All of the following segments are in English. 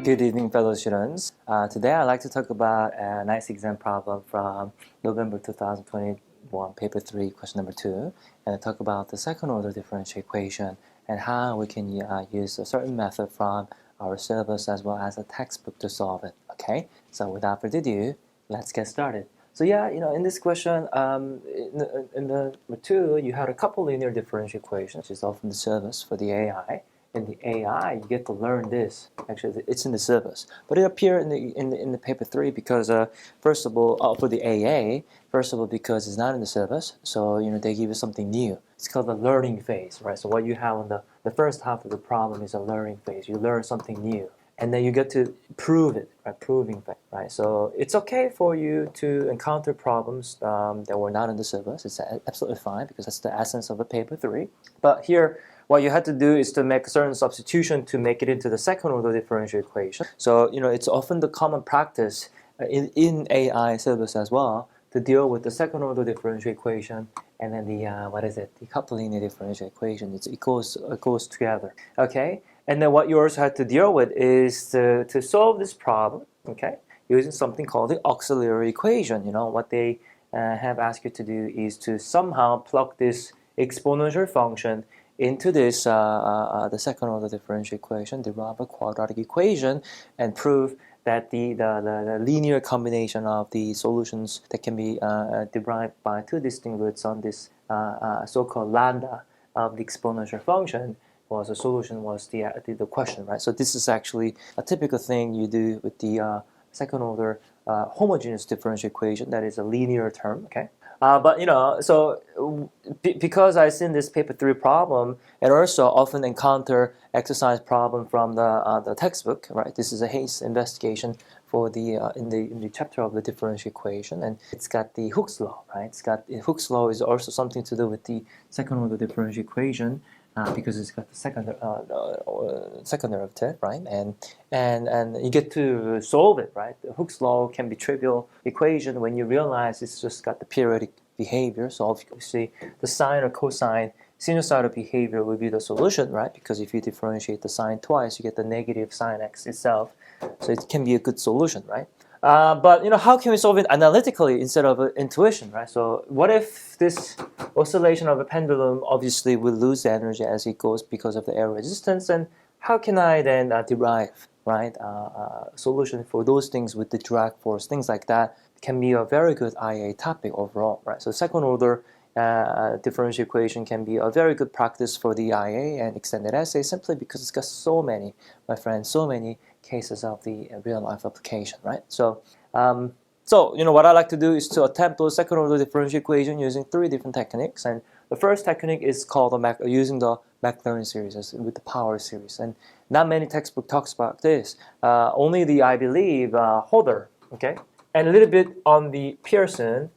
Good evening, fellow students. Today I'd like to talk about a nice exam problem from November 2021, paper 3, question number 2, and talk about the second order differential equation and how we can use a certain method from our syllabus as well as a textbook to solve it. Okay, so without further ado, let's get started. So yeah, in this question, in the number 2, you had a couple linear differential equations, which is often the syllabus for the AI. In the AI, you get to learn this. Actually, it's in the syllabus, but it appears in the paper 3 because first of all, for the AA, first of all because it's not in the syllabus, so they give you something new. It's called the learning phase, right? So what you have on the first half of the problem is a learning phase. You learn something new, and then you get to prove it, right? Proving phase, right? So it's okay for you to encounter problems that were not in the syllabus. It's absolutely fine because that's the essence of a paper 3. But here, what you had to do is to make a certain substitution to make it into the second order differential equation. So, it's often the common practice in AI syllabus as well to deal with the second order differential equation and then the coupled linear differential equation. It goes together. Okay, and then what you also had to deal with is to solve this problem. Okay, using something called the auxiliary equation. What they have asked you to do is to somehow plug this exponential function into this the second order differential equation, derive a quadratic equation, and prove that the linear combination of the solutions that can be derived by two distinct roots on this so-called lambda of the exponential function was the question, right? So this is actually a typical thing you do with the second order homogeneous differential equation. That is a linear term, okay? But because I've seen this paper 3 problem and also often encounter exercise problem from the textbook, right? This is a Hayes investigation for the in the chapter of the differential equation, and it's got the Hooke's law, right? Hooke's law is also something to do with the second order differential equation. Because it's got the second derivative, right? And you get to solve it, right? The Hooke's law can be trivial equation when you realize it's just got the periodic behavior. So obviously the sine or cosine sinusoidal behavior will be the solution, right? Because if you differentiate the sine twice, you get the negative sine x itself. So it can be a good solution, right? But how can we solve it analytically instead of intuition, right? So what if this oscillation of a pendulum obviously will lose energy as it goes because of the air resistance, and how can I then derive, right, solution for those things with the drag force, things like that can be a very good IA topic overall, right? So second order differential equation can be a very good practice for the IA and extended essay simply because it's got so many, my friends, so many cases of the real life application, right? So, what I like to do is to attempt those second order differential equation using 3 different techniques. And the first technique is called using the Maclaurin series with the power series. And not many textbook talks about this. Only I believe, Holder, okay, and a little bit on the Pearson.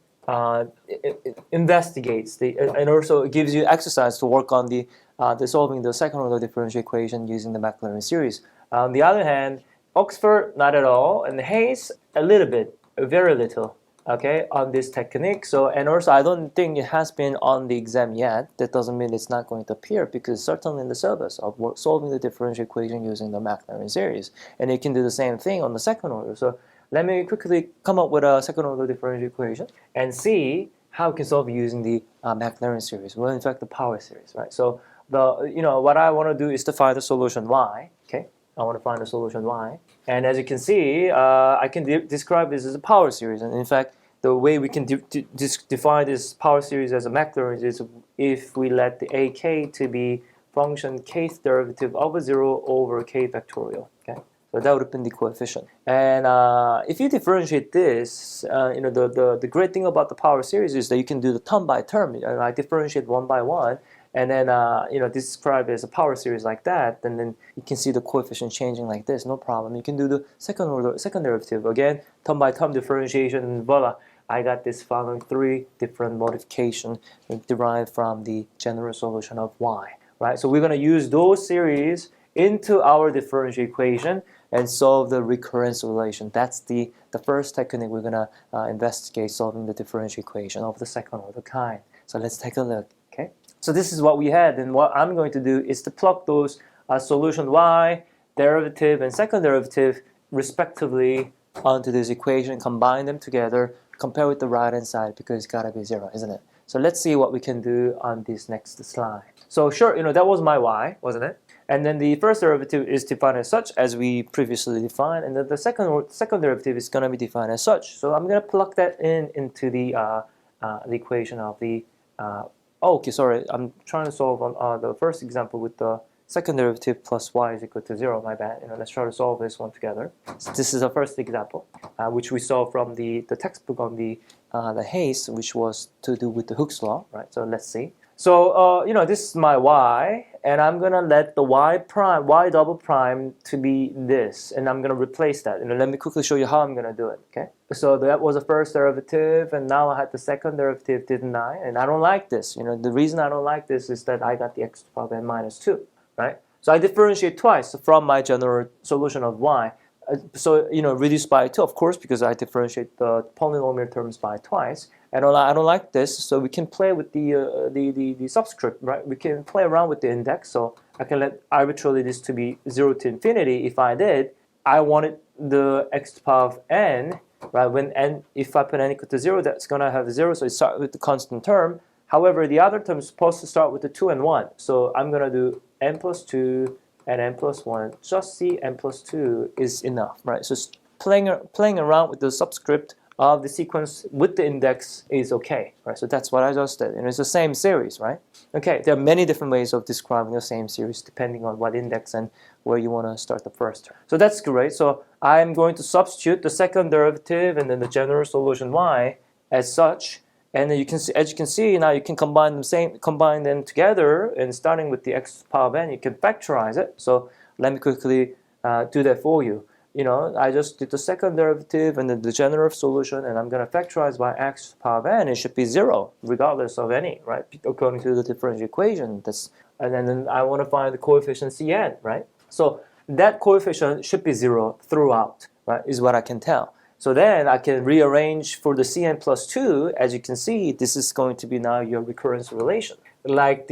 It investigates and also gives you exercise to work on the solving the second order differential equation using the Maclaurin series. On the other hand, Oxford not at all, and Hayes a little bit, very little, okay, on this technique. So, and also I don't think it has been on the exam yet. That doesn't mean it's not going to appear, because certainly in the syllabus of solving the differential equation using the Maclaurin series, and you can do the same thing on the second order. So let me quickly come up with a second order differential equation and see how we can solve using the Maclaurin series. Well, in fact, the power series, right? So what I want to do is to find the solution y. Okay, I want to find the solution y, and as you can see, I can describe this as a power series. And in fact, the way we can define this power series as a Maclaurin is if we let the ak to be function kth derivative of a 0 over k factorial. Okay. So that would have been the coefficient. And if you differentiate this, the great thing about the power series is that you can do the term by term. I differentiate one by one, and then describe it as a power series like that. And then you can see the coefficient changing like this, no problem. You can do the second derivative again, term by term differentiation, and voila, I got this following 3 different modifications derived from the general solution of y. Right. So we're going to use those series into our differential equation and solve the recurrence relation. That's the first technique we're going to investigate, solving the differential equation of the second order kind. So let's take a look. Okay. So this is what we had, and what I'm going to do is to plug those solution y derivative and second derivative respectively onto this equation, combine them together, compare with the right hand side because it's got to be 0, isn't it? So let's see what we can do on this next slide. So sure, that was my y, wasn't it? And then the first derivative is defined as such as we previously defined, and then the second derivative is going to be defined as such. So I'm going to plug that into the equation of the. Okay, sorry, I'm trying to solve on the first example with the second derivative plus y is equal to 0. My bad. Let's try to solve this one together. So this is the first example, which we saw from the textbook on the Hayes, which was to do with the Hooke's law, right? So let's see. So this is my y, and I'm gonna let the y double prime to be this, and I'm gonna replace that. Let me quickly show you how I'm gonna do it. Okay. So that was the first derivative, and now I had the second derivative, didn't I? And I don't like this. The reason I don't like this is that I got the x to the power n minus 2. Right? So I differentiate twice from my general solution of y. So reduce by 2, of course, because I differentiate the polynomial terms by twice. And I don't like this, so we can play with the subscript, right? We can play around with the index. So I can let arbitrarily this to be 0 to infinity. If I did, I wanted the x to the power of n, right? If I put n equal to 0, that's gonna have 0. So it starts with the constant term. However, the other term is supposed to start with the 2 and 1. So I'm gonna do n plus 2 and n plus 1. Just see n plus 2 is enough, right? So playing around with the subscript of the sequence with the index is okay, right? So that's what I just did. It's the same series, right? Okay, there are many different ways of describing the same series depending on what index and where you want to start the first term. So that's great. So I'm going to substitute the second derivative and then the general solution y as such. And then as you can see, now you can combine them together, and starting with the x to the power of n, you can factorize it. So let me quickly do that for you. I just did the second derivative and then the general solution, and I'm going to factorize by x to the power of n. It should be 0, regardless of any, right? According to the differential equation. And then I want to find the coefficient Cn, right? So that coefficient should be 0 throughout, right? Is what I can tell. So then I can rearrange for the Cn plus 2. As you can see, this is going to be now your recurrence relation. Like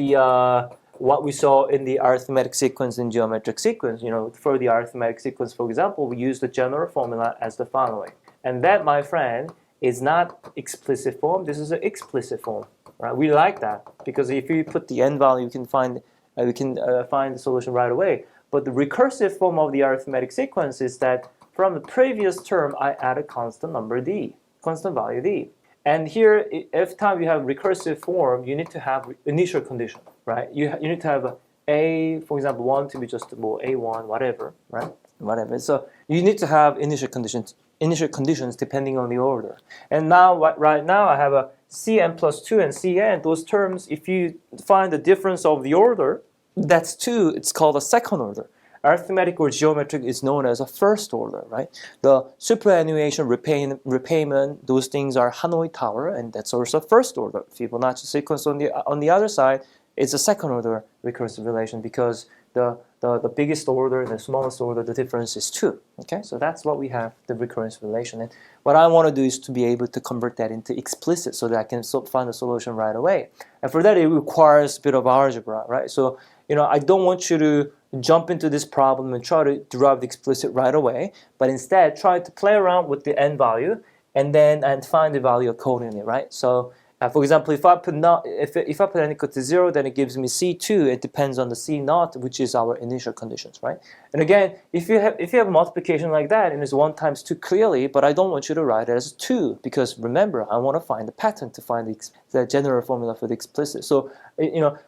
what we saw in the arithmetic sequence and geometric sequence. For the arithmetic sequence, for example, we use the general formula as the following. And that, my friend, is not explicit form. This is an explicit form. Right? We like that because if you put the n value, you can find the solution right away. But the recursive form of the arithmetic sequence is that from the previous term, I add a constant value d. And here, every time you have recursive form, you need to have initial condition, right? You need to have a, for example, 1 to be just a1, whatever, right? Whatever. So you need to have initial conditions depending on the order. And now, right now, I have a Cn plus 2 and Cn. Those terms, if you find the difference of the order, that's 2. It's called a second order. Arithmetic or geometric is known as a first order, right? The superannuation, repayment, those things are Hanoi Tower, and that's also first order. Fibonacci sequence on the other side is a second order recursive relation because the biggest order and the smallest order, the difference is 2. Okay, so that's what we have, the recurrence relation. And what I want to do is to be able to convert that into explicit so that I can find a solution right away. And for that, it requires a bit of algebra, right? So, I don't want you to jump into this problem and try to derive the explicit right away, but instead try to play around with the n value and find the value accordingly, right? So, for example, if I put n equal to 0, then it gives me C2. It depends on the C0, which is our initial conditions, right? And again, if you have multiplication like that, and it's 1 times 2 clearly, but I don't want you to write it as 2 because remember, I want to find the pattern to find the general formula for the explicit. So,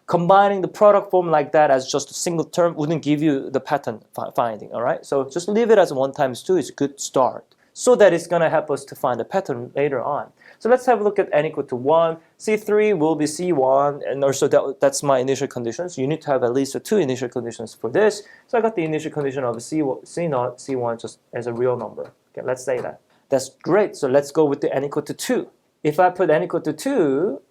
combining the product form like that as just a single term wouldn't give you the pattern finding, all right? So just leave it as 1 times 2 is a good start, so that it's going to help us to find a pattern later on. So let's have a look at n equal to 1. C3 will be C1, and also that's my initial conditions. You need to have at least 2 initial conditions for this. So I got the initial condition of C0, C1 just as a real number. Okay, let's say that. That's great. So let's go with the n equal to 2. If I put n equal to 2,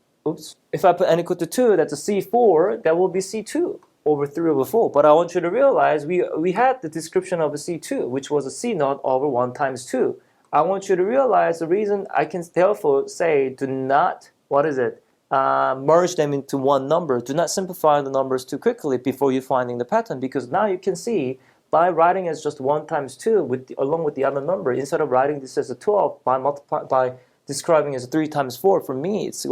if I put n equal to 2, that's a C4, that will be C2 over 3 over 4. But I want you to realize we had the description of a C2, which was a C0 over 1 times 2. I want you to realize the reason I can therefore say do not, merge them into one number. Do not simplify the numbers too quickly before you're finding the pattern, because now you can see by writing as just 1 times 2 along with the other number, instead of writing this as a 12 by describing as a 3 times 4, for me, it's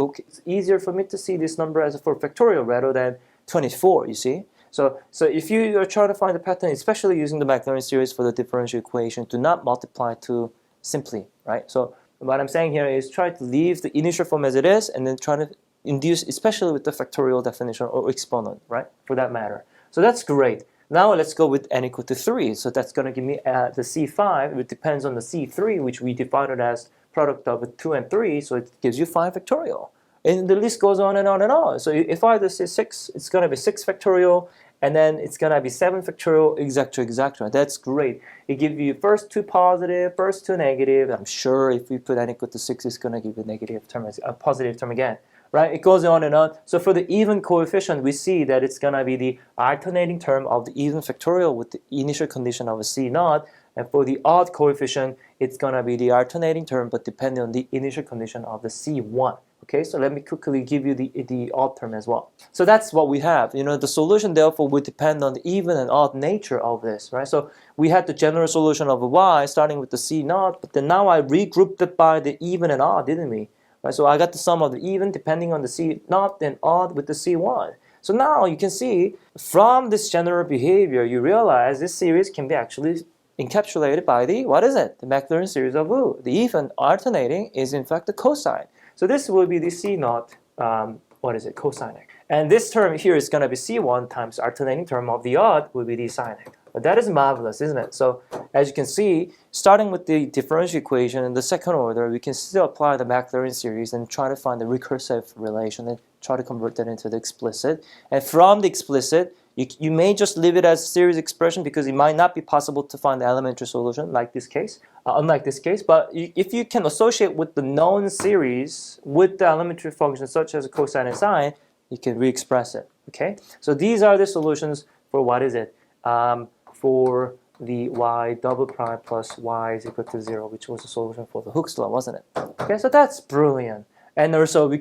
easier for me to see this number as a 4 factorial rather than 24, you see? So if you are trying to find the pattern, especially using the Maclaurin series for the differential equation, do not multiply too simply, right? So what I'm saying here is try to leave the initial form as it is and then try to induce, especially with the factorial definition or exponent, right, for that matter. So that's great. Now let's go with n equal to 3. So that's going to give me the C5. It depends on the C3, which we defined it as product of 2 and 3. So it gives you 5 factorial. And the list goes on and on and on. So if I just say 6, it's going to be 6 factorial. And then it's going to be 7 factorial, etc., etc. That's great. It gives you first 2 positive, first 2 negative. I'm sure if we put n equal to 6, it's going to give you a negative term, a positive term again. Right? It goes on and on. So for the even coefficient, we see that it's going to be the alternating term of the even factorial with the initial condition of a C naught. And for the odd coefficient, it's going to be the alternating term, but depending on the initial condition of the C1. Okay, so let me quickly give you the odd term as well. So that's what we have. You know, the solution therefore would depend on the even and odd nature of this, right? So we had the general solution of a y starting with the C naught, but then now I regrouped it by the even and odd, didn't we? Right, so I got the sum of the even depending on the C naught and odd with the C1. So now you can see from this general behavior, you realize this series can be actually encapsulated by the, what is it? The Maclaurin series of Hooke. The even alternating is in fact the cosine. So this will be the C naught, cosine x. And this term here is going to be C1 times alternating term of the odd will be the sine x. But that is marvelous, isn't it? So as you can see, starting with the differential equation in the second order, we can still apply the Maclaurin series and try to find the recursive relation and try to convert that into the explicit. And from the explicit, you may just leave it as series expression because it might not be possible to find the elementary solution like this case, unlike this case. But if you can associate with the known series with the elementary functions such as cosine and sine, you can re-express it. Okay, so these are the solutions for what is it? For the y double prime plus y is equal to 0, which was the solution for the Hooke's law, wasn't it? Okay, so that's brilliant. And also we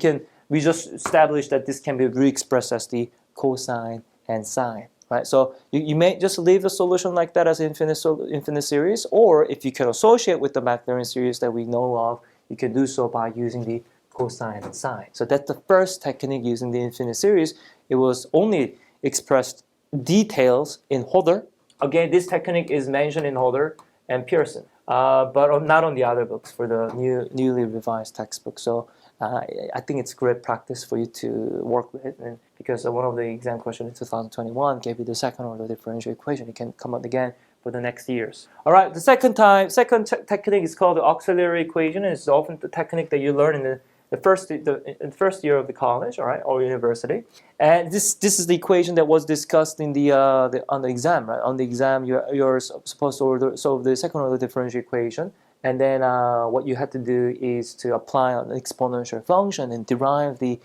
just established that this can be re-expressed as the cosine and sine, right? So you may just leave the solution like that as infinite series, or if you can associate with the Maclaurin series that we know of, you can do so by using the cosine and sine. So that's the first technique using the infinite series. It was only expressed details in Hodder. Again, this technique is mentioned in Hodder and Pearson, but not on the other books for the newly revised textbook. So I think it's great practice for you to work with, and because one of the exam questions in 2021 gave you the second order differential equation. It can come up again for the next years. All right, the second technique is called the auxiliary equation, and it's often the technique that you learn in the first year of the college, all right, or university. And this is the equation that was discussed in on the exam, right? On the exam, you're supposed to solve the second order differential equation, and then what you had to do is to apply an exponential function and derive the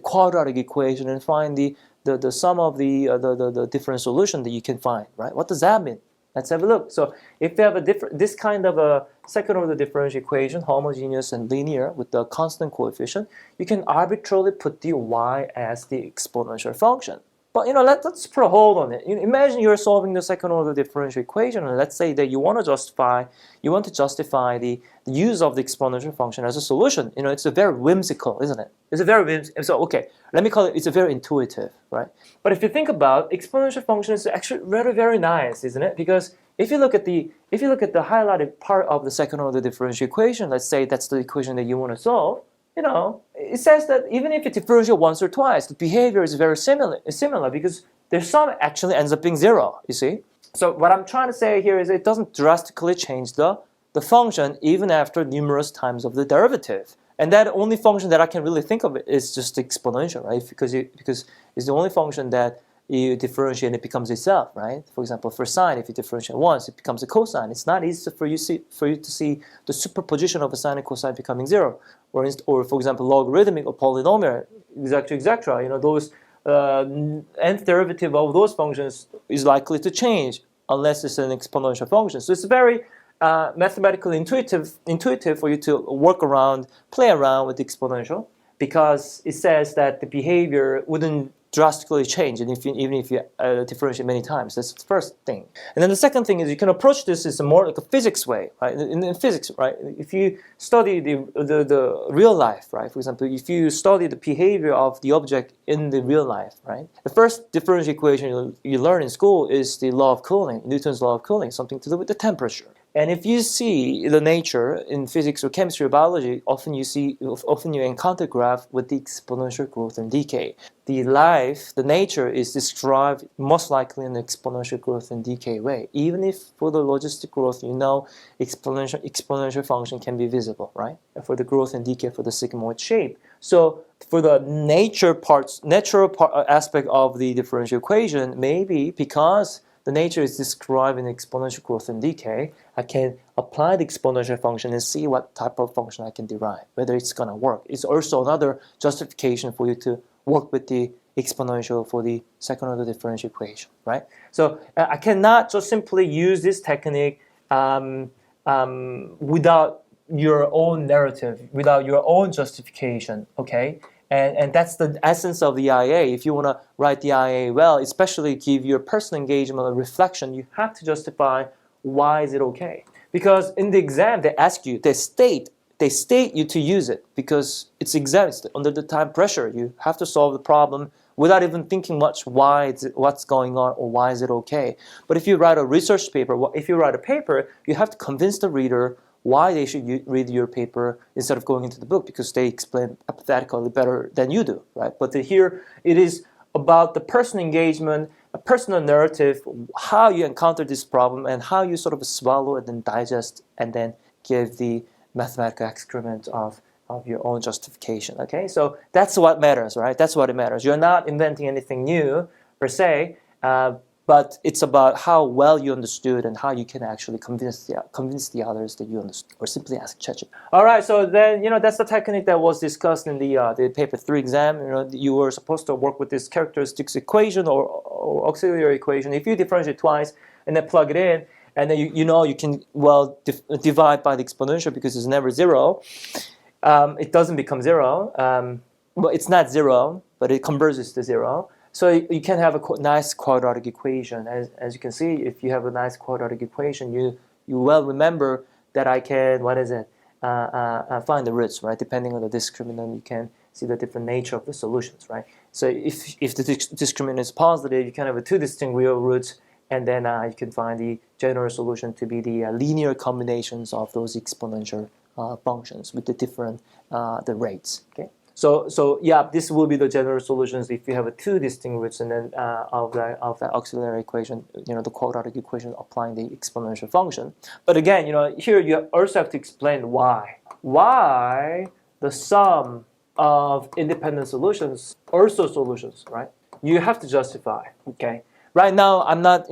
quadratic equation and find the sum of the different solution that you can find, right? What does that mean? Let's have a look. So if you have this kind of a second order differential equation, homogeneous and linear with the constant coefficient, you can arbitrarily put the y as the exponential function. But let's put a hold on it. Imagine you're solving the second order differential equation, and let's say that you want to justify the use of the exponential function as a solution. It's a very whimsical, isn't it? It's a very whimsical. So okay, let me call it. It's a very intuitive, right? But if you think about exponential function, is actually very, very nice, isn't it? Because if you look at the highlighted part of the second order differential equation, let's say that's the equation that you want to solve. It says that even if you differentiate once or twice, the behavior is very similar because their sum actually ends up being 0, you see? So what I'm trying to say here is it doesn't drastically change the function even after numerous times of the derivative. And that only function that I can really think of is just exponential, right? Because it's the only function that you differentiate and it becomes itself, right? For example, for sine, if you differentiate once, it becomes a cosine. It's not easy for you to see the superposition of a sine and cosine becoming 0. Or for example, logarithmic or polynomial, etc. Those nth derivative of those functions is likely to change unless it's an exponential function. So it's very mathematically intuitive for you to play around with the exponential, because it says that the behavior wouldn't drastically change, and even if you differentiate many times. That's the first thing. And then the second thing is you can approach this as a more like a physics way, right? In physics, right? If you study the real life, right? For example, if you study the behavior of the object in the real life, right? The first differential equation you learn in school is the law of cooling, Newton's law of cooling, something to do with the temperature. And if you see the nature in physics or chemistry or biology, often you encounter graph with the exponential growth and decay. The nature is described most likely in the exponential growth and decay way. Even if for the logistic growth, exponential function can be visible, right? And for the growth and decay for the sigmoid shape. So for the natural aspect of the differential equation, maybe because the nature is described in exponential growth and decay, I can apply the exponential function and see what type of function I can derive, whether it's going to work. It's also another justification for you to work with the exponential for the second order differential equation, right? So I cannot just simply use this technique without your own narrative, without your own justification, okay? And that's the essence of the IA. If you want to write the IA well, especially give your personal engagement a reflection, you have to justify why is it okay. Because in the exam, they ask you, they state you to use it because it's exam, it's under the time pressure. You have to solve the problem without even thinking much what's going on or why is it okay. But if you write a research paper, if you write a paper, you have to convince the reader why they should read your paper instead of going into the book because they explain hypothetically better than you do, right? But here it is about the personal engagement, a personal narrative, how you encounter this problem and how you sort of swallow it and digest and then give the mathematical excrement of your own justification, okay? So that's what matters, right? That's what it matters. You're not inventing anything new per se, but it's about how well you understood and how you can actually convince the others that you understood, or simply ask ChatGPT. All right, so then that's the technique that was discussed in the paper 3 exam. You were supposed to work with this characteristics equation or auxiliary equation. If you differentiate twice and then plug it in, and then you can divide by the exponential because it's never zero. It doesn't become zero. Well, it's not zero, but it converges to zero. So you can have a nice quadratic equation. As you can see, if you have a nice quadratic equation, you well remember that I can, find the roots, right? Depending on the discriminant, you can see the different nature of the solutions, right? So if the discriminant is positive, you can have 2 distinct real roots, and then you can find the general solution to be the linear combinations of those exponential functions with the different the rates, okay? So yeah, this will be the general solutions if you have 2 distinct roots and then of that auxiliary equation, the quadratic equation applying the exponential function. But again, here you also have to explain why. Why the sum of independent solutions also solutions, right? You have to justify, okay? Right now, I'm not,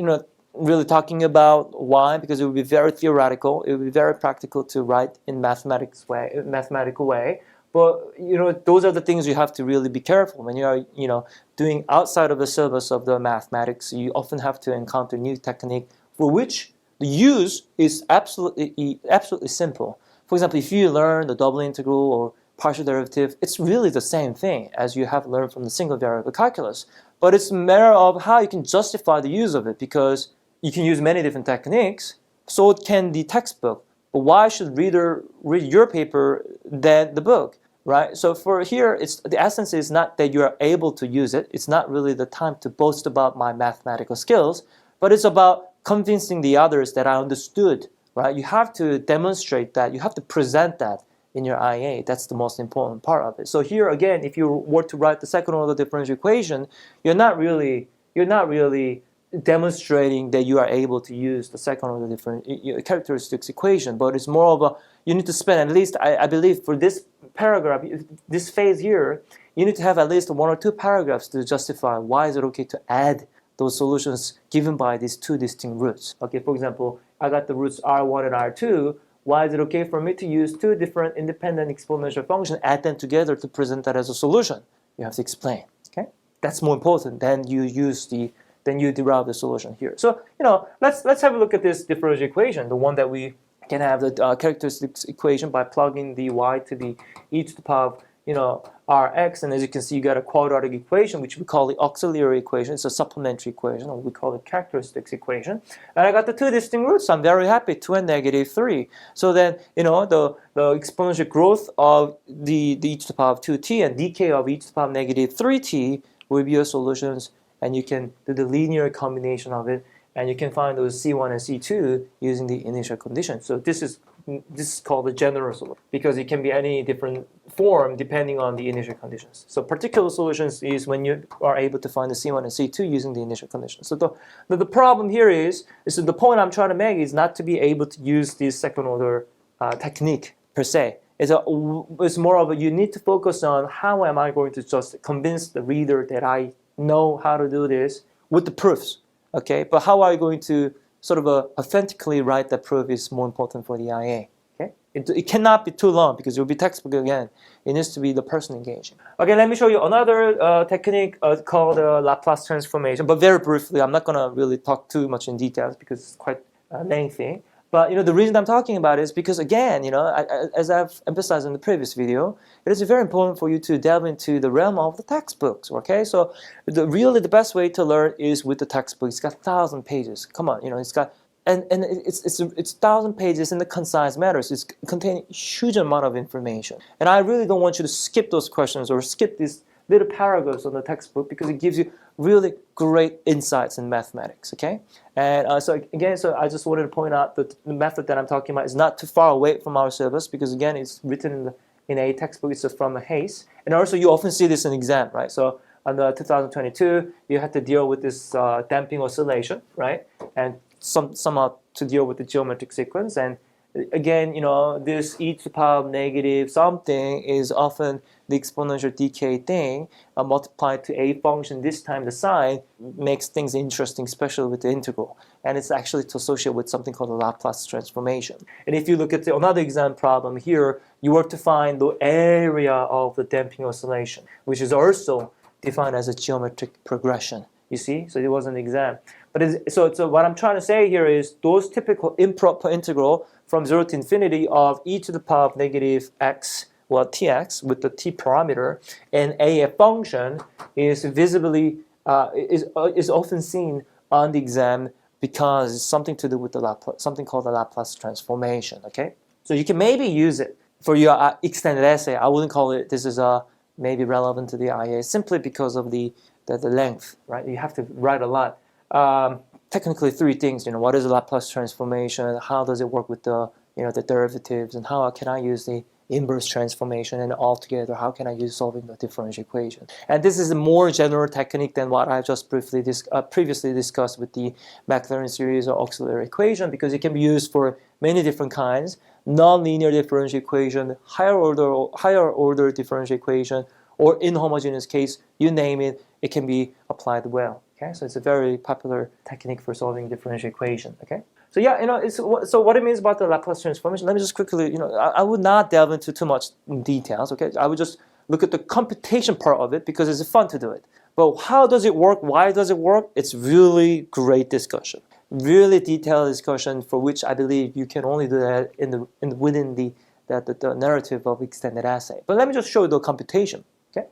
really talking about why because it would be very theoretical. It would be very practical to write in mathematical way. But those are the things you have to really be careful when you are doing outside of the syllabus of the mathematics. You often have to encounter new technique for which the use is absolutely simple. For example, if you learn the double integral or partial derivative, it's really the same thing as you have learned from the single variable calculus. But it's a matter of how you can justify the use of it because you can use many different techniques. So it can the textbook. But why should reader read your paper than the book? Right? So for here, the essence is not that you are able to use it. It's not really the time to boast about my mathematical skills, but it's about convincing the others that I understood, right? You have to demonstrate that. You have to present that in your IA. That's the most important part of it. So here again, if you were to write the second order differential equation, you're not really demonstrating that you are able to use the second order characteristics equation, but it's more of you need to spend at least, I believe for this paragraph, this phase here, you need to have at least 1 or 2 paragraphs to justify why is it okay to add those solutions given by these 2 distinct roots. Okay, for example, I got the roots R1 and R2. Why is it okay for me to use 2 different independent exponential functions, add them together to present that as a solution? You have to explain. Okay, that's more important than you derive the solution here. So let's have a look at this differential equation, the one that we can have the characteristics equation by plugging the y to the e to the power of Rx, and as you can see, you got a quadratic equation, which we call the auxiliary equation. It's a supplementary equation, or we call it characteristics equation. And I got the two distinct roots. I'm very happy, 2 and -3. So then, the exponential growth of the e to the power of 2t and decay of e to the power of -3t will be your solutions, and you can do the linear combination of it, and you can find those C1 and C2 using the initial conditions. So this is called the general solution, because it can be any different form depending on the initial conditions. So particular solutions is when you are able to find the C1 and C2 using the initial conditions. So the problem here is the point I'm trying to make is not to be able to use this second order technique per se. It's more of you need to focus on how am I going to just convince the reader that I know how to do this with the proofs, okay? But how are you going to sort of authentically write that proof is more important for the IA. Okay, it cannot be too long because it will be textbook again. It needs to be the person engaging. Okay, let me show you another technique called Laplace transformation. But very briefly, I'm not going to really talk too much in details because it's quite lengthy. But the reason I'm talking about it is because, again, as I've emphasized in the previous video, it is very important for you to delve into the realm of the textbooks. Okay, so really the best way to learn is with the textbook. It's got 1,000 pages. Come on, it's got and it's 1,000 pages in the concise matters. It's containing a huge amount of information, and I really don't want you to skip those questions or skip these little paragraphs on the textbook because it gives you really great insights in mathematics, okay? And so I just wanted to point out that the method that I'm talking about is not too far away from our syllabus because, again, it's written in a textbook. It's from a Hayes. And also, you often see this in exam, right? So on the 2022, you had to deal with this damping oscillation, right? And somehow to deal with the geometric sequence. And again, this e to the power of negative something is often the exponential decay thing multiplied to a function. This time the sign makes things interesting, especially with the integral. And it's actually to associate with something called the Laplace transformation. And if you look at another exam problem here, you were to find the area of the damping oscillation, which is also defined as a geometric progression. You see? So it was an exam. But so what I'm trying to say here is those typical improper integral from 0 to infinity of e to the power of negative x, well, tx with the t parameter, and a function is visibly is often seen on the exam because it's something to do with something called the Laplace transformation. Okay, so you can maybe use it for your extended essay. I wouldn't call it this is maybe relevant to the IA simply because of the length, right? You have to write a lot. Technically, three things. What is the Laplace transformation? How does it work with the the derivatives? And how can I use the inverse transformation? And altogether, how can I use solving the differential equation? And this is a more general technique than what I just previously discussed with the Maclaurin series or auxiliary equation, because it can be used for many different kinds: non-linear differential equation, higher order differential equation, or in homogeneous case, you name it, it can be applied well. Okay, so it's a very popular technique for solving differential equation. Okay, so yeah, so what it means about the Laplace transformation. Let me just quickly, I would not delve into too much details. Okay, I would just look at the computation part of it because it's fun to do it. But how does it work? Why does it work? It's really great discussion, really detailed discussion for which I believe you can only do that within the narrative of extended essay. But let me just show you the computation. Okay,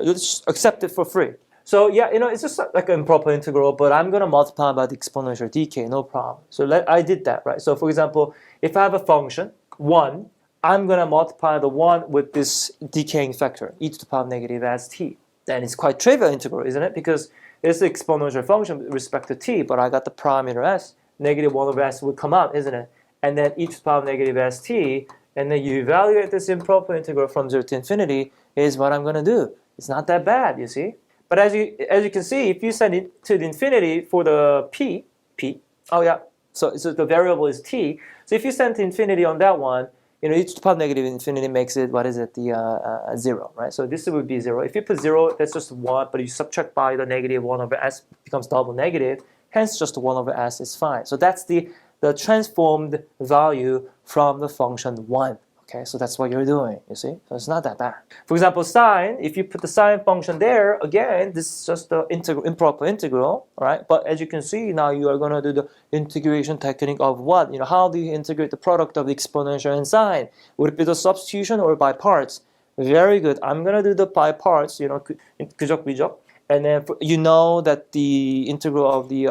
just accept it for free. So yeah, it's just like an improper integral, but I'm going to multiply by the exponential decay, no problem. So I did that, right? So for example, if I have a function, 1, I'm going to multiply the 1 with this decaying factor, e to the power of negative as t. Then it's quite trivial integral, isn't it? Because it's the exponential function with respect to t, but I got the parameter s, negative 1 over s would come out, isn't it? And then e to the power of negative st, and then you evaluate this improper integral from 0 to infinity is what I'm going to do. It's not that bad, you see? But as you can see, if you send it to the infinity for the p, oh yeah, so the variable is t. So if you send to infinity on that one, e to the power of negative infinity makes it, what is it, the 0, right? So this would be 0. If you put 0, that's just 1, but you subtract by the negative 1 over s, becomes double negative, hence just 1 over s is fine. So that's the transformed value from the function 1. Okay, so that's what you're doing, you see? So it's not that bad. For example, sine, if you put the sine function there, again, this is just the improper integral, right? But as you can see, now you are going to do the integration technique of what? How do you integrate the product of the exponential and sine? Would it be the substitution or by parts? Very good. I'm gonna do the by parts. 그적. And then you know that the integral of the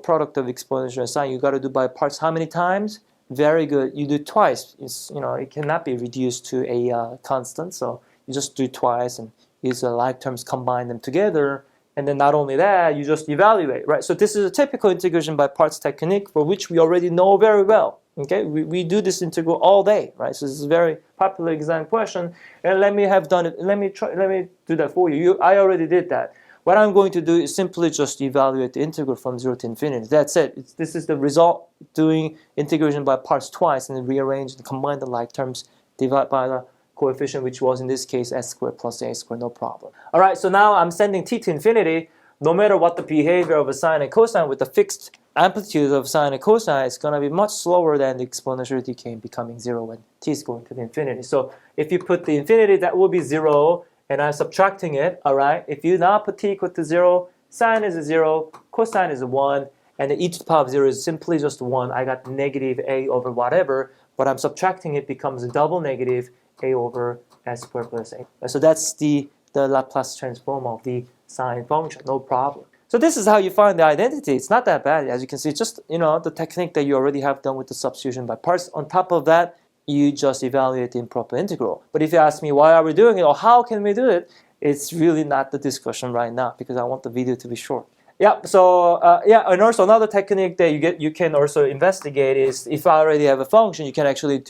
product of exponential and sine, you got to do by parts how many times? Very good. You do twice. It cannot be reduced to a constant, so you just do twice and use the like terms, combine them together. And then not only that, you just evaluate, right? So this is a typical integration by parts technique for which we already know very well. Okay, we do this integral all day, right? So this is a very popular exam question. And let me do that for you. I already did that. What I'm going to do is simply just evaluate the integral from 0 to infinity. That's it. This is the result, doing integration by parts twice and then rearrange and combine the like terms, divide by the coefficient, which was in this case s squared plus a squared, no problem. All right, so now I'm sending t to infinity. No matter what the behavior of a sine and cosine with the fixed amplitude of sine and cosine, it's going to be much slower than the exponential decay becoming 0 when t is going to the infinity. So if you put the infinity, that will be 0, and I'm subtracting it, all right? If you now put t equal to 0, sine is a 0, cosine is a 1, and the e to the power of 0 is simply just 1. I got negative a over whatever, but I'm subtracting it becomes a double negative a over s squared plus a. So that's the Laplace transform of the sine function, no problem. So this is how you find the identity. It's not that bad. As you can see, just the technique that you already have done with the substitution by parts. On top of that, you just evaluate the improper integral. But if you ask me why are we doing it or how can we do it, it's really not the discussion right now because I want the video to be short. Yeah, so and also another technique that you can also investigate is if I already have a function, you can actually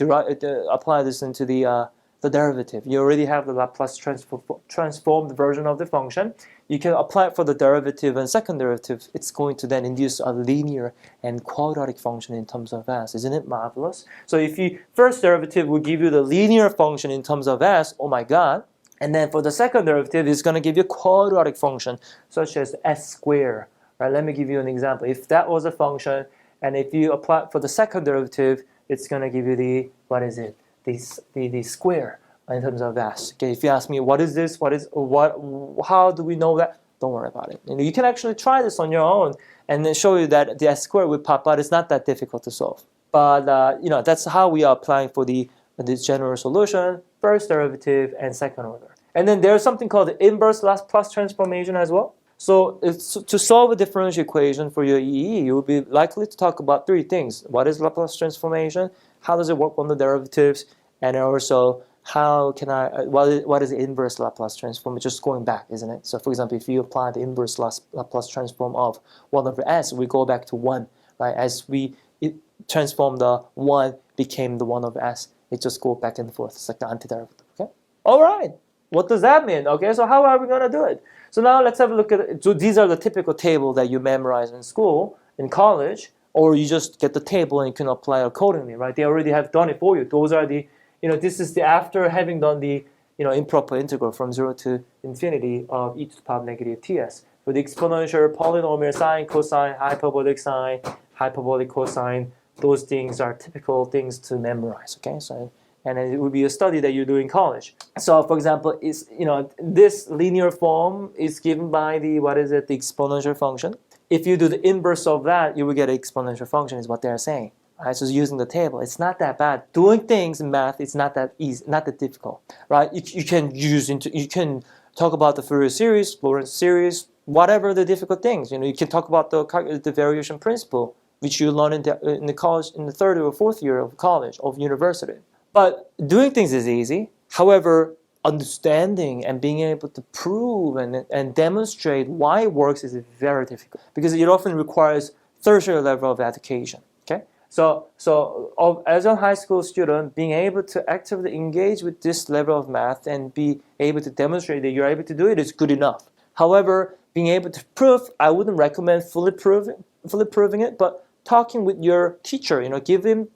apply this into the derivative. You already have the Laplace transformed version of the function. You can apply it for the derivative and second derivative. It's going to then induce a linear and quadratic function in terms of s. Isn't it marvelous? So if you first derivative will give you the linear function in terms of s, oh my god. And then for the second derivative, it's going to give you a quadratic function such as s squared. Right? Let me give you an example. If that was a function, and if you apply it for the second derivative, it's going to give you the, what is it? The square in terms of s. Okay, if you ask me what is this, how do we know that? Don't worry about it. You can actually try this on your own and then show you that the s squared will pop out. It's not that difficult to solve. But that's how we are applying for the general solution, first derivative and second order. And then there's something called the inverse Laplace transformation as well. So to solve a differential equation for your EE, you will be likely to talk about three things. What is Laplace transformation? How does it work on the derivatives? And also, what is the inverse Laplace transform? It's just going back, isn't it? So for example, if you apply the inverse Laplace transform of 1 over s, we go back to 1, right? As we transform the 1 became the 1 over s, it just goes back and forth. It's like the antiderivative, okay? All right. What does that mean? Okay, so how are we going to do it? So now let's have a look at it. So these are the typical table that you memorize in school, in college, or you just get the table and you can apply accordingly, right? They already have done it for you. Those are the, this is the after having done the, improper integral from 0 to infinity of e to the power of negative ts. For the exponential, polynomial, sine, cosine, hyperbolic sine, hyperbolic cosine, those things are typical things to memorize, okay? So, and it would be a study that you do in college. So, for example, this linear form is given by the exponential function. If you do the inverse of that, you will get an exponential function, is what they're saying. Right? So using the table, it's not that bad. Doing things in math, it's not that easy, not that difficult, right? You can talk about the Fourier series, Lorentz series, whatever the difficult things. You can talk about the variation principle, which you learn in the college, in the third or fourth year of college, of university. But doing things is easy. However, understanding and being able to prove and demonstrate why it works is very difficult because it often requires tertiary level of education. Okay, so as a high school student, being able to actively engage with this level of math and be able to demonstrate that you're able to do it is good enough. However, being able to prove, I wouldn't recommend fully proving it, but talking with your teacher, give him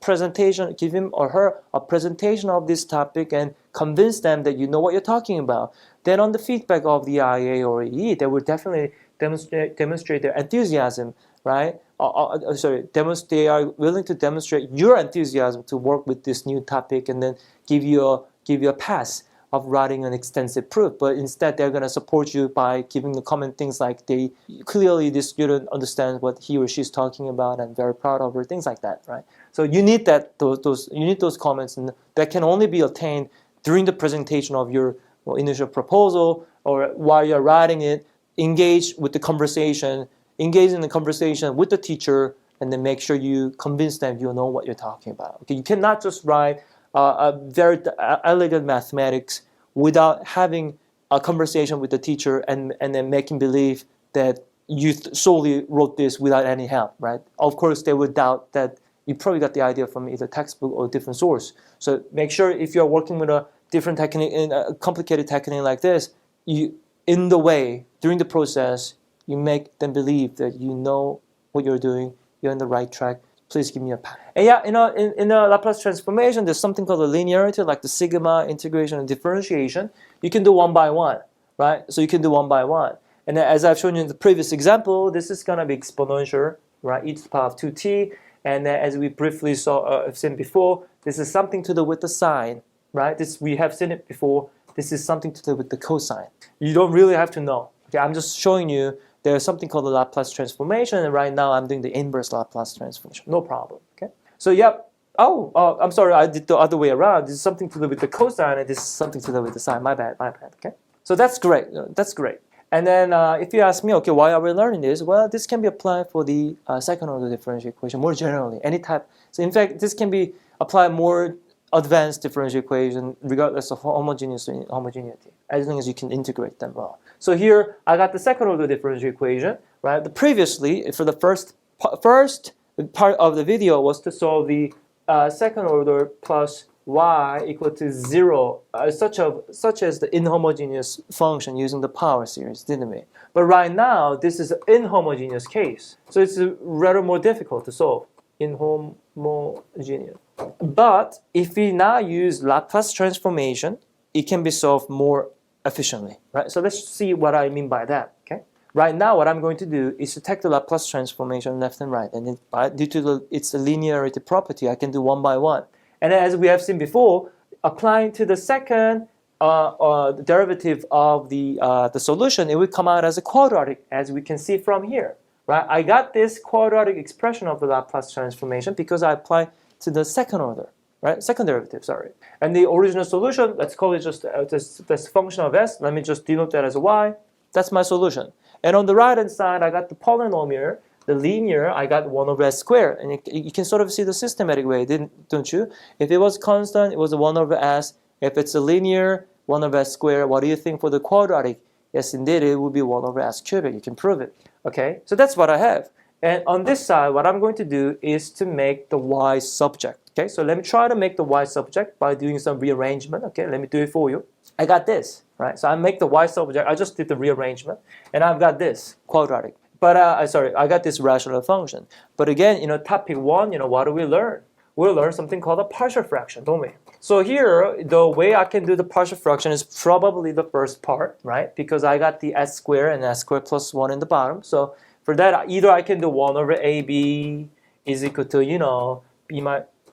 or her a presentation of this topic and convince them that you know what you're talking about. Then on the feedback of the IA or EE, they will definitely demonstrate their enthusiasm, right? They are willing to demonstrate your enthusiasm to work with this new topic and then give you a pass of writing an extensive proof, but instead they're going to support you by giving the common things like clearly this student understands what he or she's talking about and very proud of her, things like that, right? So you need those comments, and that can only be obtained during the presentation of your initial proposal or while you're writing it, engage in the conversation with the teacher, and then make sure you convince them you know what you're talking about. Okay, you cannot just write a very elegant mathematics without having a conversation with the teacher and then making believe that you solely wrote this without any help, right? Of course, they would doubt that you probably got the idea from either textbook or a different source. So make sure if you're working with a different technique, in a complicated technique like this, in the way, during the process, you make them believe that you know what you're doing, you're on the right track. Please give me a pat. And yeah, in a Laplace transformation, there's something called a linearity, like the sigma, integration, and differentiation. You can do one by one, right? So you can do one by one. And then as I've shown you in the previous example, this is going to be exponential, right? E to the power of 2t. And then as we briefly seen before, this is something to do with the sine, right? We have seen it before. This is something to do with the cosine. You don't really have to know. Okay, I'm just showing you there's something called the Laplace transformation, and right now I'm doing the inverse Laplace transformation. No problem. Okay. So yep. I'm sorry, I did the other way around. This is something to do with the cosine, and this is something to do with the sine. My bad. Okay. So that's great. That's great. And then if you ask me, okay, why are we learning this? Well, this can be applied for the second order differential equation more generally. Any type. So in fact, this can be applied more advanced differential equation regardless of homogeneous or inhomogeneity, as long as you can integrate them well. So here I got the second order differential equation, right? Previously, for the first part of the video was to solve the second order plus y equal to 0, such as the inhomogeneous function using the power series, didn't we? But right now, this is an inhomogeneous case, so it's rather more difficult to solve. Inhomogeneous. But if we now use Laplace transformation, it can be solved more efficiently, right? So let's see what I mean by that, okay? Right now, what I'm going to do is to take the Laplace transformation left and right, and due to its linearity property, I can do one by one. And as we have seen before, applying to the second derivative of the solution, it will come out as a quadratic, as we can see from here, right? I got this quadratic expression of the Laplace transformation because I applied to the second order, right? Second derivative, sorry. And the original solution, let's call it just this function of s. Let me just denote that as a y. That's my solution. And on the right-hand side, I got the polynomial, the linear, I got 1 over s squared. And you can sort of see the systematic way, don't you? If it was constant, it was 1 over s. If it's a linear, 1 over s squared. What do you think for the quadratic? Yes, indeed, it would be 1 over s cubic. You can prove it. Okay, so that's what I have. And on this side, what I'm going to do is to make the y subject. Okay, so let me try to make the y subject by doing some rearrangement. Okay, let me do it for you. I got this, right? So I make the y subject. I just did the rearrangement, and I've got this quadratic. But I got this rational function. But again, topic 1, what do we learn? We'll learn something called a partial fraction, don't we? So here, the way I can do the partial fraction is probably the first part, right? Because I got the s squared and s squared plus 1 in the bottom. So for that, either I can do 1 over ab is equal to,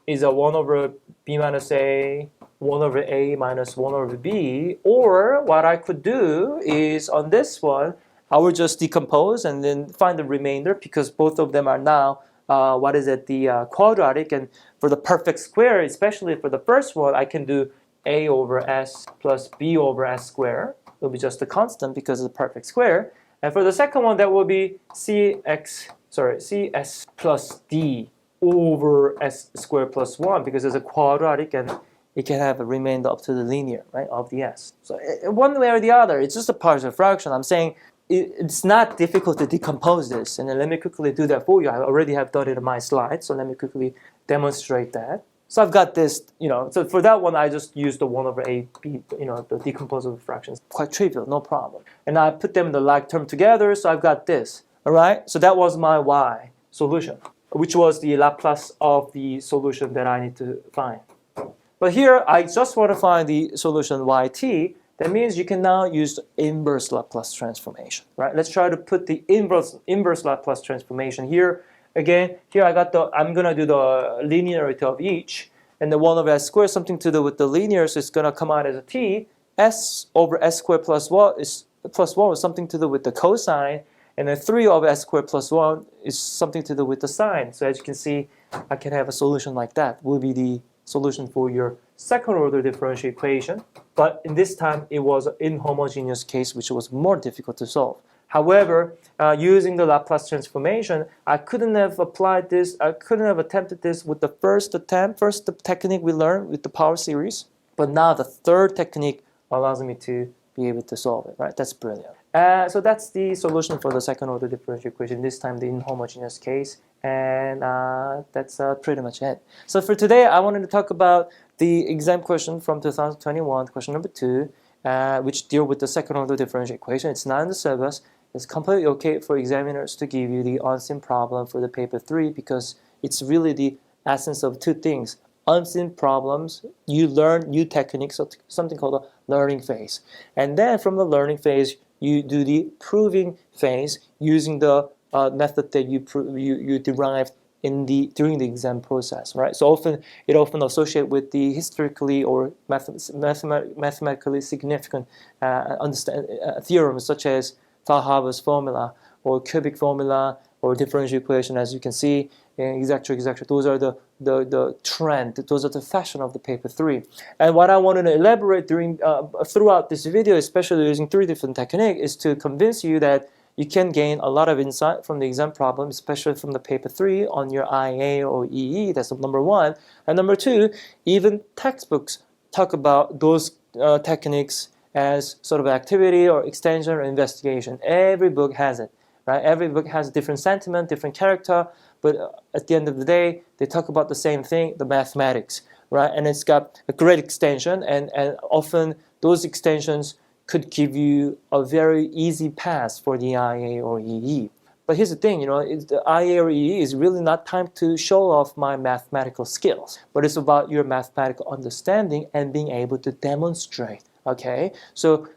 is a 1 over b minus a, 1 over a minus 1 over b. Or what I could do is on this one, I will just decompose and then find the remainder because both of them are now, the quadratic. And for the perfect square, especially for the first one, I can do a over s plus b over s squared. It will be just a constant because it's a perfect square. And for the second one, that will be cs plus d over s squared plus 1 because it's a quadratic and it can have a remainder up to the linear, right, of the s. So one way or the other, it's just a partial fraction. I'm saying it's not difficult to decompose this. And then let me quickly do that for you. I already have done it in my slides, so let me quickly demonstrate that. So I've got this, so for that one, I just used the 1 over a, b, the decomposable fractions. Quite trivial, no problem. And I put them in the like term together, so I've got this, all right? So that was my y solution, which was the Laplace of the solution that I need to find. But here, I just want to find the solution yt. That means you can now use the inverse Laplace transformation, right? Let's try to put the inverse Laplace transformation here. Again, here I'm going to do the linearity of each. And the 1 over s squared, something to do with the linear, so it's going to come out as a t. S over s squared plus 1 is something to do with the cosine. And then 3 over s squared plus 1 is something to do with the sine. So as you can see, I can have a solution like that. Will be the solution for your second order differential equation, but in this time it was an inhomogeneous case which was more difficult to solve. However, using the Laplace transformation, I couldn't have applied this, I couldn't have attempted this with the first technique we learned with the power series, but now the third technique allows me to be able to solve it, right? That's brilliant. So that's the solution for the second order differential equation, this time the inhomogeneous case, and that's pretty much it. So for today, I wanted to talk about the exam question from 2021, question number 2, which deal with the second order differential equation. It's not in the syllabus. It's completely okay for examiners to give you the unseen problem for the paper 3 because it's really the essence of two things. Unseen problems, you learn new techniques, something called a learning phase. And then from the learning phase, you do the proving phase using the method that you derived during the exam process, right? So it often associated with the historically or mathematically significant theorems such as Fahaber's formula or cubic formula or differential equation, as you can see, etc. Those are the trend, those are the fashion of the paper 3. And what I wanted to elaborate throughout this video, especially using 3 different techniques, is to convince you that you can gain a lot of insight from the exam problem, especially from the paper 3 on your IA or EE. That's number 1. And number 2, even textbooks talk about those techniques as sort of activity or extension or investigation. Every book has it, right? Every book has a different sentiment, different character, but at the end of the day, they talk about the same thing, the mathematics, right? And it's got a great extension, and often those extensions could give you a very easy pass for the IA or EE. But here's the thing, the IA or EE is really not time to show off my mathematical skills, but it's about your mathematical understanding and being able to demonstrate, okay? So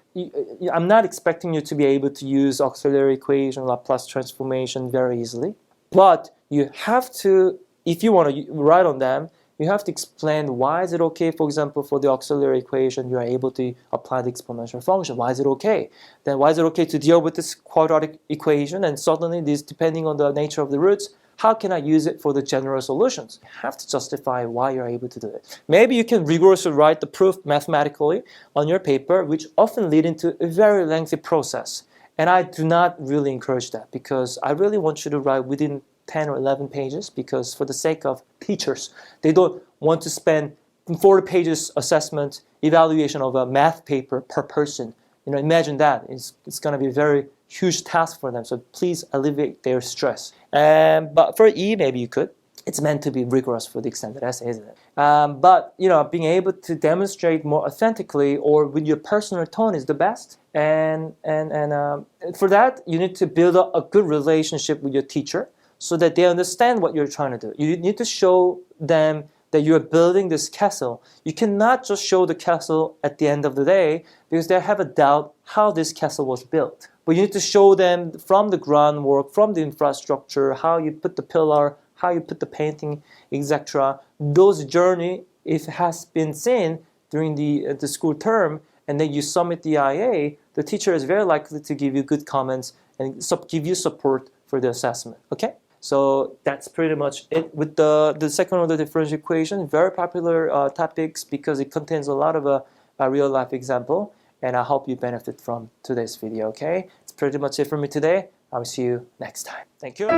I'm not expecting you to be able to use auxiliary equation, Laplace transformation very easily, but you have to, if you want to write on them, you have to explain why is it okay, for example, for the auxiliary equation, you are able to apply the exponential function. Why is it okay? Then why is it okay to deal with this quadratic equation? And suddenly this, depending on the nature of the roots, how can I use it for the general solutions? You have to justify why you're able to do it. Maybe you can rigorously write the proof mathematically on your paper, which often lead into a very lengthy process. And I do not really encourage that because I really want you to write within 10 or 11 pages because for the sake of teachers, they don't want to spend 40 pages assessment evaluation of a math paper per person. Imagine that. It's going to be a very huge task for them. So please alleviate their stress. But for E, maybe you could. It's meant to be rigorous for the extended essay, isn't it? But being able to demonstrate more authentically or with your personal tone is the best. And for that, you need to build up a good relationship with your teacher, so that they understand what you're trying to do. You need to show them that you're building this castle. You cannot just show the castle at the end of the day because they have a doubt how this castle was built. But you need to show them from the groundwork, from the infrastructure, how you put the pillar, how you put the painting, etc. Those journey, if it has been seen during the school term, and then you submit the IA, the teacher is very likely to give you good comments and give you support for the assessment, okay? So that's pretty much it with the second order differential equation. Very popular topics because it contains a lot of real life example, and I hope you benefit from today's video, okay? It's pretty much it for me today. I'll see you next time. Thank you.